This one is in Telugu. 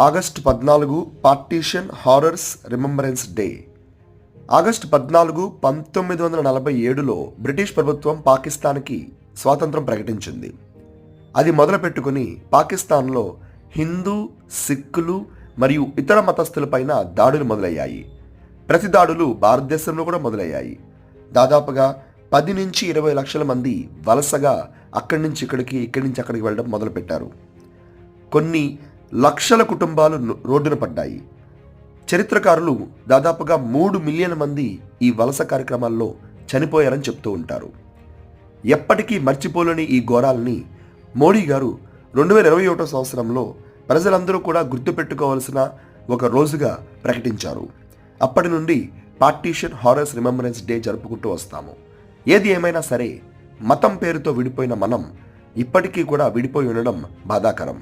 August 14 partition horrors remembrance day. August 14, 1947లో బ్రిటిష్ ప్రభుత్వం పాకిస్తాన్కి స్వాతంత్రం ప్రకటించింది. అది మొదలుపెట్టుకుని పాకిస్తాన్లో హిందూ, సిక్కులు మరియు ఇతర మతస్థులపైన దాడులు మొదలయ్యాయి. ప్రతి దాడులు భారతదేశంలో కూడా మొదలయ్యాయి. దాదాపుగా 10 నుంచి 20 లక్షల మంది వలసగా అక్కడి నుంచి ఇక్కడి నుంచి అక్కడికి వెళ్ళడం మొదలుపెట్టారు. కొన్ని లక్షల కుటుంబాలు రోడ్డున పడ్డాయి. చరిత్రకారులు దాదాపుగా 3 మిలియన్ మంది ఈ వలస కార్యక్రమాల్లో చనిపోయారని చెప్తూ ఉంటారు. ఎప్పటికీ మర్చిపోలేని ఈ ఘోరాల్ని మోడీ గారు 2021 సంవత్సరంలో ప్రజలందరూ కూడా గుర్తుపెట్టుకోవాల్సిన ఒక రోజుగా ప్రకటించారు. అప్పటి నుండి పార్టీషన్ హారర్స్ రిమెంబరెన్స్ డే జరుపుకుంటూ వస్తాము. ఏది ఏమైనా సరే మతం పేరుతో విడిపోయిన మనం ఇప్పటికీ కూడా విడిపోయి ఉండడం బాధాకరం.